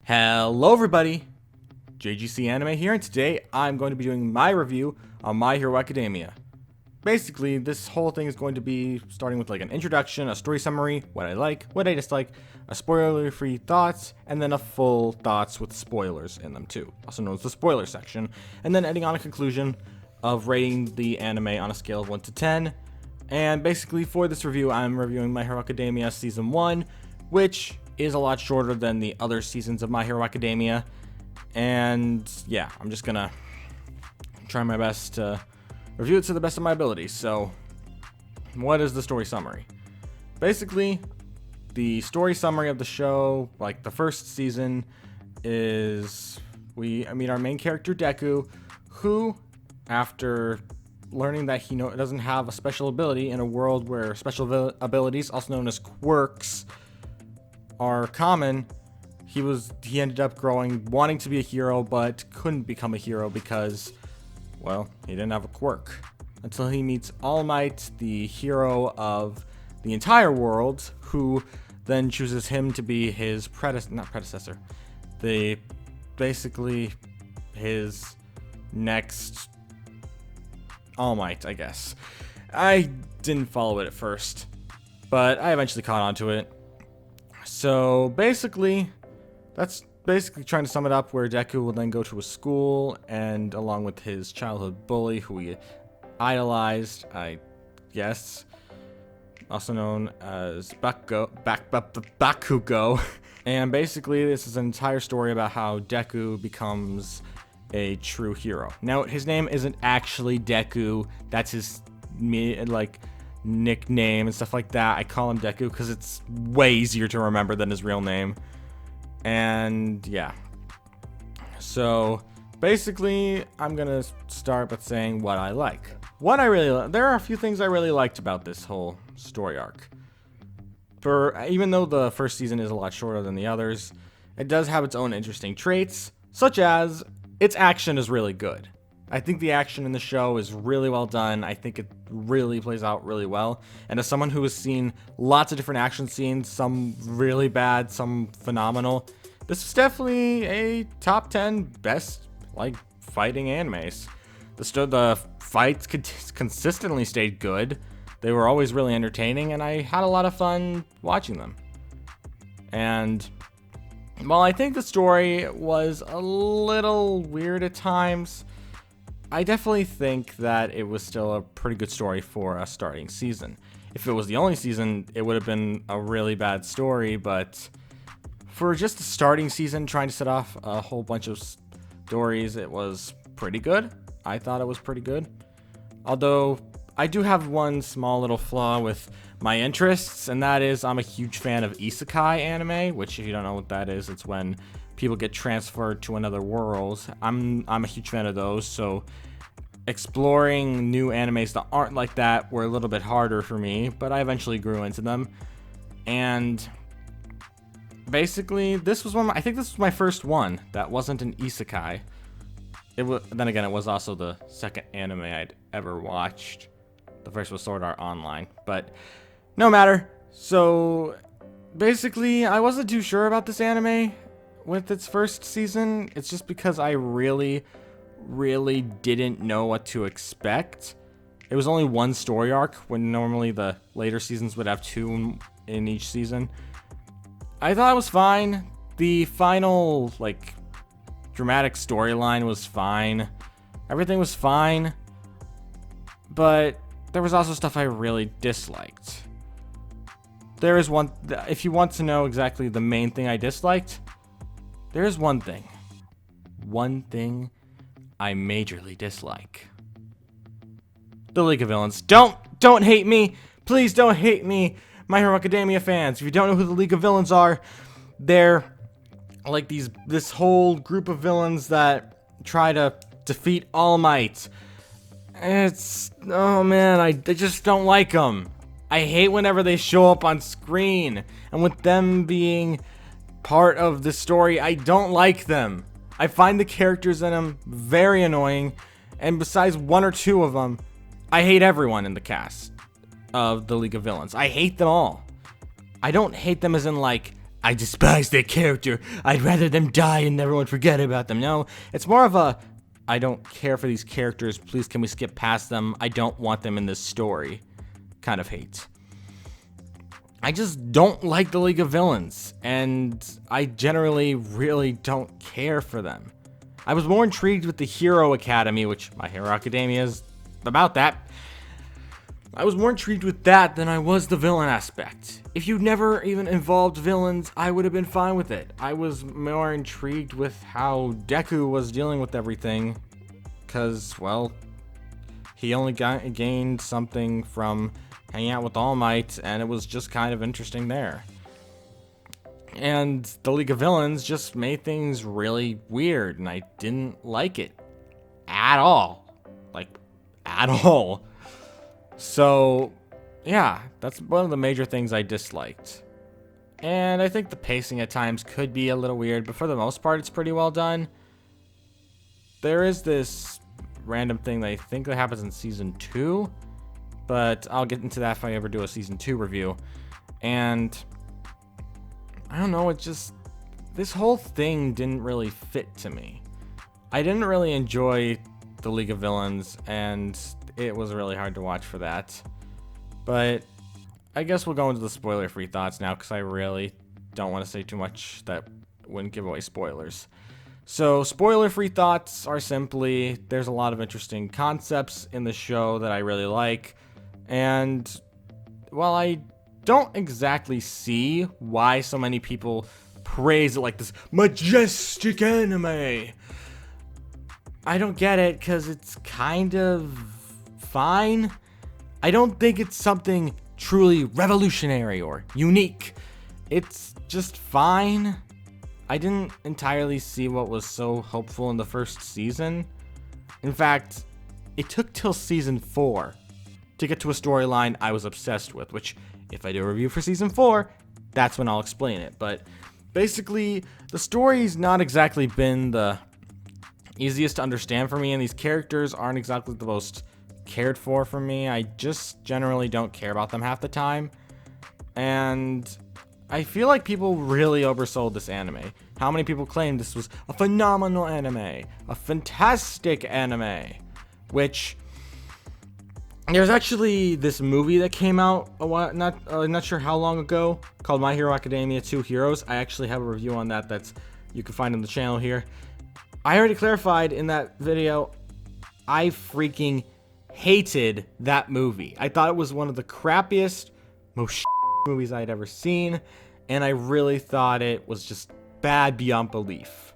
Hello everybody, JGC Anime here, and today I'm going to be doing my review on My Hero Academia. Basically, this whole thing is going to be starting with like an introduction, a story summary, what I like, what I dislike, a spoiler-free thoughts, and then a full thoughts with spoilers in them too, also known as the spoiler section, and then ending on a conclusion of rating the anime on a scale of 1 to 10. And basically for this review, I'm reviewing My Hero Academia Season 1, which is a lot shorter than the other seasons of My Hero Academia. And yeah, I'm just gonna try my best to review it to the best of my abilities. So, what is the story summary? Basically, the story summary of the show, like the first season, is we meet our main character Deku, who, after learning that he doesn't have a special ability in a world where special abilities, also known as quirks, are common, he ended up wanting to be a hero, but couldn't become a hero because, well, he didn't have a quirk. Until he meets All Might, the hero of the entire world, who then chooses him to be his basically his next All Might, I guess. I didn't follow it at first, but I eventually caught on to it. So basically, that's basically trying to sum it up, where Deku will then go to a school, and along with his childhood bully, who he idolized, I guess, also known as Bakugo. And basically, this is an entire story about how Deku becomes a true hero. Now, his name isn't actually Deku. That's his nickname and stuff like that. I call him Deku because it's way easier to remember than his real name. And yeah, so basically I'm gonna start by saying what I like. There are a few things I really liked about this whole story arc. Even though the first season is a lot shorter than the others, it does have its own interesting traits, such as its action is really good. I think the action in the show is really well done. I think it really plays out really well. And as someone who has seen lots of different action scenes, some really bad, some phenomenal, this is definitely a top 10 best fighting animes. The fights consistently stayed good. They were always really entertaining, and I had a lot of fun watching them. And while I think the story was a little weird at times, I definitely think that it was still a pretty good story for a starting season. If it was the only season, it would have been a really bad story, but for just a starting season trying to set off a whole bunch of stories, it was pretty good. I thought it was pretty good. Although, I do have one small little flaw with my interests, and that is I'm a huge fan of isekai anime, which, if you don't know what that is, it's when people get transferred to another world. I'm a huge fan of those, so exploring new animes that aren't like that were a little bit harder for me, but I eventually grew into them. And basically, I think this was my first one that wasn't an isekai. Then again, it was also the second anime I'd ever watched. The first was Sword Art Online, but no matter. So basically, I wasn't too sure about this anime with its first season. It's just because I really didn't know what to expect. It was only one story arc, when normally the later seasons would have two in each season. I thought it was fine. The final dramatic storyline was fine. Everything was fine, but there was also stuff I really disliked. There is one, if you want to know exactly the main thing I disliked, there is one thing I majorly dislike. The League of Villains. Don't hate me. Please don't hate me, My Hero Academia fans. If you don't know who the League of Villains are, they're like this whole group of villains that try to defeat All Might. Oh man, I just don't like them. I hate whenever they show up on screen, and with them being part of the story, I don't like them. I find the characters in them very annoying, and besides one or two of them, I hate everyone in the cast of the League of Villains. I hate them all. I don't hate them as in I despise their character. I'd rather them die and everyone forget about them. No, it's more of a, I don't care for these characters. Please, can we skip past them? I don't want them in this story kind of hate. I just don't like the League of Villains, and I generally really don't care for them. I was more intrigued with the Hero Academy, which My Hero Academia is about that. I was more intrigued with that than I was the villain aspect. If you'd never even involved villains, I would have been fine with it. I was more intrigued with how Deku was dealing with everything, because, well, he only gained something from hanging out with All Might, and it was just kind of interesting there. And the League of Villains just made things really weird, and I didn't like it at all. Like, at all. So, yeah, that's one of the major things I disliked. And I think the pacing at times could be a little weird, but for the most part, it's pretty well done. There is this random thing that I think that happens in Season 2, but I'll get into that if I ever do a Season 2 review. And I don't know, it just, this whole thing didn't really fit to me. I didn't really enjoy the League of Villains, and it was really hard to watch for that. But I guess we'll go into the spoiler-free thoughts now, because I really don't want to say too much that wouldn't give away spoilers. So, spoiler-free thoughts are simply, there's a lot of interesting concepts in the show that I really like, and while I don't exactly see why so many people praise it like this majestic anime, I don't get it, because it's kind of fine. I don't think it's something truly revolutionary or unique. It's just fine. I didn't entirely see what was so hopeful in the first season. In fact, it took till season 4 to get to a storyline I was obsessed with, which, if I do a review for season 4, that's when I'll explain it. But basically, the story's not exactly been the easiest to understand for me, and these characters aren't exactly the most cared for me. I just generally don't care about them half the time. And I feel like people really oversold this anime. How many people claimed this was a phenomenal anime, a fantastic anime, which there's actually this movie that came out a while, not sure how long ago, called My Hero Academia 2 Heroes. I actually have a review on that you can find on the channel here. I already clarified in that video, I freaking hated that movie. I thought it was one of the crappiest, most movies I'd ever seen, and I really thought it was just bad beyond belief.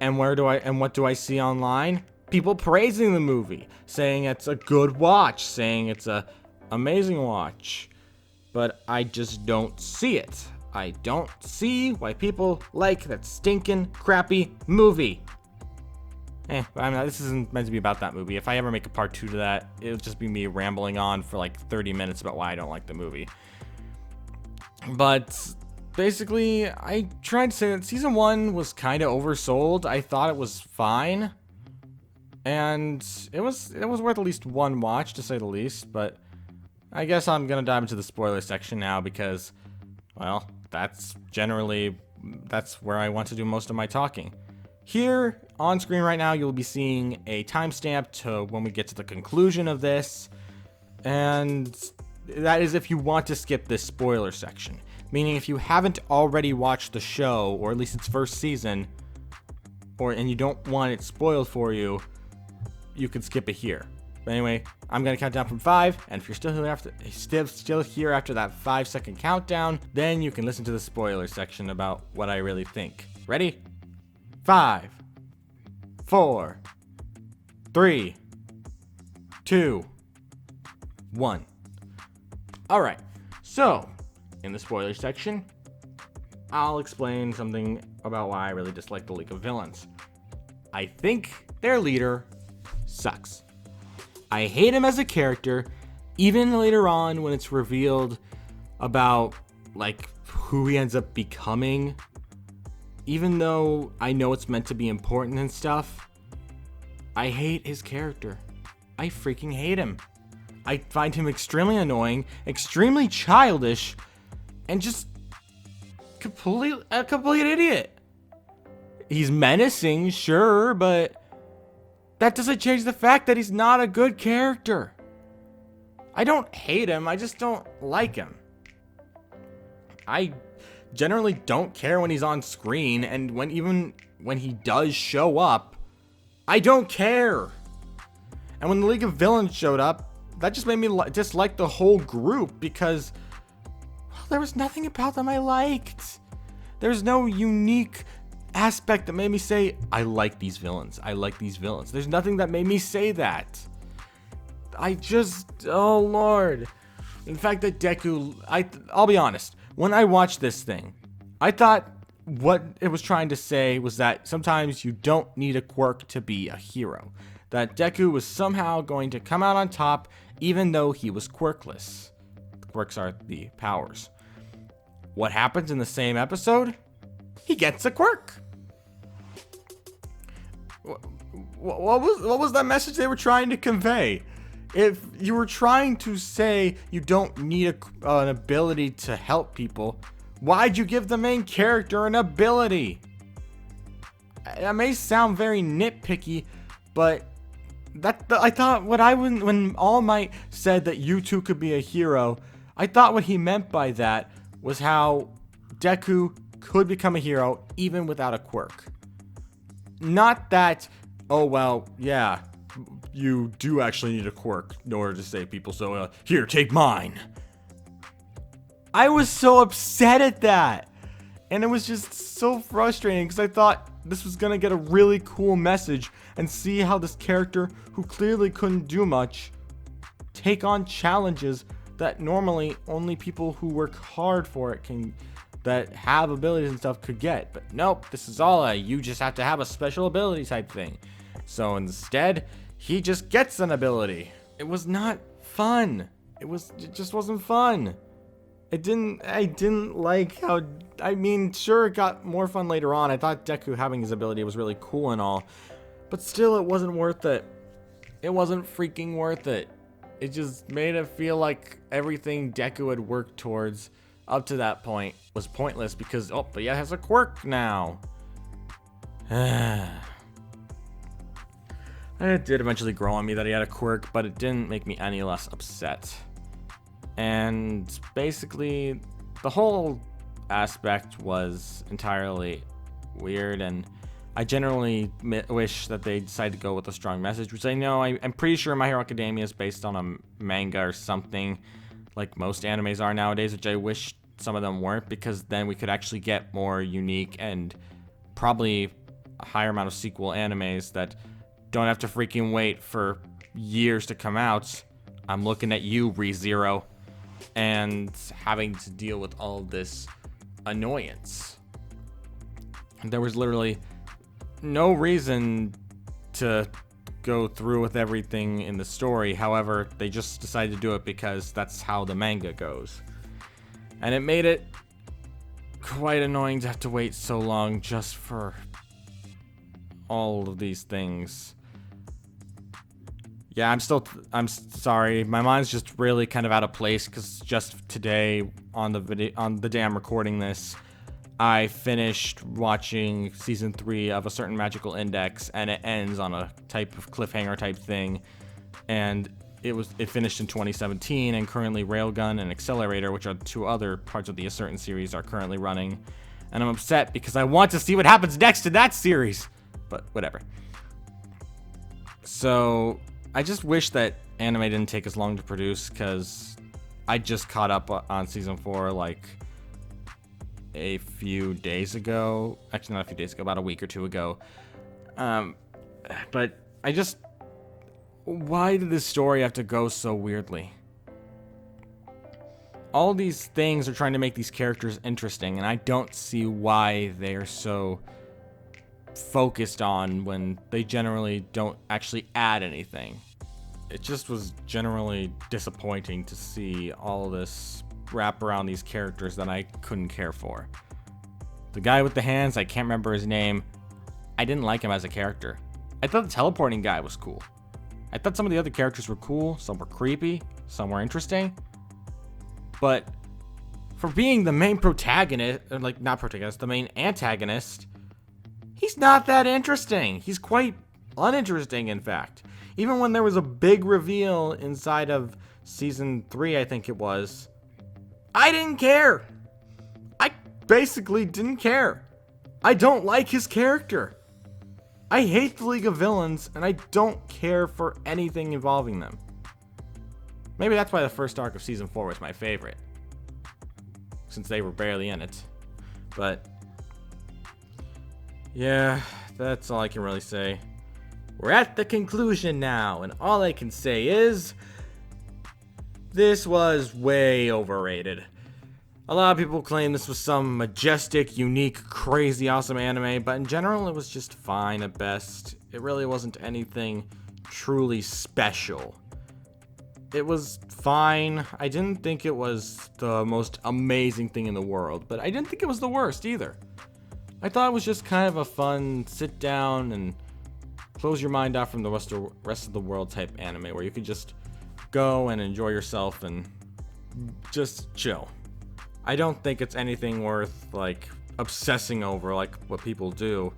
And what do I see online? People praising the movie, saying it's a good watch, saying it's a amazing watch. But I just don't see it. I don't see why people like that stinking crappy movie. This isn't meant to be about that movie. If I ever make a part 2 to that, it'll just be me rambling on for like 30 minutes about why I don't like the movie. But basically, I tried to say that season 1 was kind of oversold. I thought it was fine, and it was worth at least one watch, to say the least. But I guess I'm gonna dive into the spoiler section now, because, well, that's where I want to do most of my talking. Here on screen right now, you'll be seeing a timestamp to when we get to the conclusion of this, and that is if you want to skip this spoiler section. Meaning, if you haven't already watched the show, or at least its first season, and you don't want it spoiled for you, you can skip it here. But anyway, I'm gonna count down from 5, and if you're still here after that 5-second countdown, then you can listen to the spoiler section about what I really think. Ready? 5, 4, 3, 2, 1. Alright, so in the spoiler section, I'll explain something about why I really dislike the League of Villains. I think their leader sucks. I hate him as a character, even later on when it's revealed about, like, who he ends up becoming. Even though I know it's meant to be important and stuff, I hate his character. I freaking hate him. I find him extremely annoying, extremely childish, and just a complete idiot. He's menacing, sure, but that doesn't change the fact that he's not a good character. I don't hate him, I just don't like him. I generally don't care when he's on screen, and even when he does show up, I don't care. And when the League of Villains showed up, that just made me dislike the whole group because, well, there was nothing about them I liked. There's no unique aspect that made me say, I like these villains. I like these villains. There's nothing that made me say that. Oh Lord. In fact, that Deku, I'll be honest. When I watched this thing, I thought what it was trying to say was that sometimes you don't need a quirk to be a hero. That Deku was somehow going to come out on top even though he was quirkless. The quirks are the powers. What happens in the same episode? He gets a quirk. What was that message they were trying to convey? If you were trying to say you don't need an ability to help people, why'd you give the main character an ability? That may sound very nitpicky, but I thought when All Might said that you two could be a hero, I thought what he meant by that was how Deku could become a hero even without a quirk. Not that, oh well, yeah, you do actually need a quirk in order to save people, so here, take mine. I was so upset at that, and it was just so frustrating because I thought this was gonna get a really cool message and see how this character, who clearly couldn't do much, take on challenges that normally only people who work hard for it that have abilities and stuff could get. But nope, this is all you just have to have a special ability type thing. So instead, he just gets an ability. It was not fun. It just wasn't fun. I didn't like how, sure, it got more fun later on. I thought Deku having his ability was really cool and all, but still it wasn't worth it. It wasn't freaking worth it. It just made it feel like everything Deku had worked towards up to that point was pointless because, but yeah, it has a quirk now. It did eventually grow on me that he had a quirk, but it didn't make me any less upset. And basically, the whole aspect was entirely weird, and I generally wish that they decided to go with a strong message, which I know I'm pretty sure My Hero Academia is based on a manga or something, like most animes are nowadays, which I wish some of them weren't, because then we could actually get more unique and probably a higher amount of sequel animes that don't have to freaking wait for years to come out. I'm looking at you, ReZero, and having to deal with all this annoyance. There was literally no reason to go through with everything in the story. However, they just decided to do it because that's how the manga goes. And it made it quite annoying to have to wait so long just for all of these things. Yeah, I'm sorry. My mind's just really kind of out of place because just today on the day I'm recording this, I finished watching season 3 of A Certain Magical Index, and it ends on a type of cliffhanger type thing. And it finished in 2017, and currently Railgun and Accelerator, which are 2 other parts of the A Certain series, are currently running. And I'm upset because I want to see what happens next in that series. But whatever. So I just wish that anime didn't take as long to produce, because I just caught up on season 4 like a few days ago. Actually, not a few days ago, about a week or 2 ago. But why did this story have to go so weirdly? All these things are trying to make these characters interesting, and I don't see why they're so focused on when they generally don't actually add anything. It just was generally disappointing to see all this wrap around these characters that I couldn't care for. The guy with the hands, I can't remember his name. I didn't like him as a character. I thought the teleporting guy was cool. I thought some of the other characters were cool, some were creepy, some were interesting. But for being the main protagonist, like not protagonist, the main antagonist, he's not that interesting. He's quite uninteresting, in fact. Even when there was a big reveal inside of season 3, I think it was, I didn't care. I basically didn't care. I don't like his character. I hate the League of Villains, and I don't care for anything involving them. Maybe that's why the first arc of season 4 was my favorite, since they were barely in it. But yeah, that's all I can really say. We're at the conclusion now, and all I can say is this was way overrated. A lot of people claim this was some majestic, unique, crazy, awesome anime, but in general it was just fine at best. It really wasn't anything truly special. It was fine. I didn't think it was the most amazing thing in the world, but I didn't think it was the worst either. I thought it was just kind of a fun sit down and close your mind off from the rest of the world type anime where you could just go and enjoy yourself and just chill. I don't think it's anything worth like obsessing over like what people do.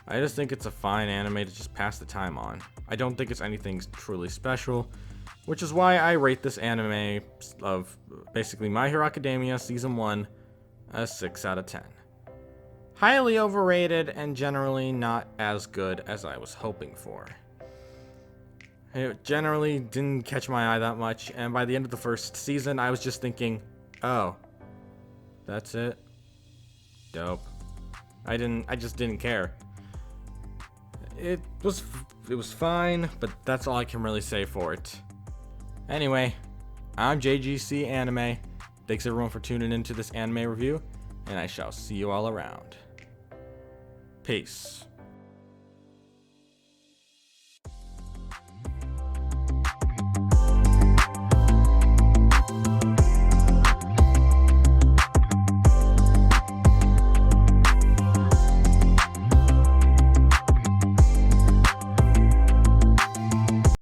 I just think it's a fine anime to just pass the time on. I don't think it's anything truly special, which is why I rate this anime of basically My Hero Academia Season 1 a 6 out of 10. Highly overrated and generally not as good as I was hoping for. It generally didn't catch my eye that much, and by the end of the first season, I was just thinking, oh, that's it? Dope. I just didn't care. It was fine, but that's all I can really say for it. Anyway, I'm JGC Anime. Thanks everyone for tuning into this anime review, and I shall see you all around. Peace.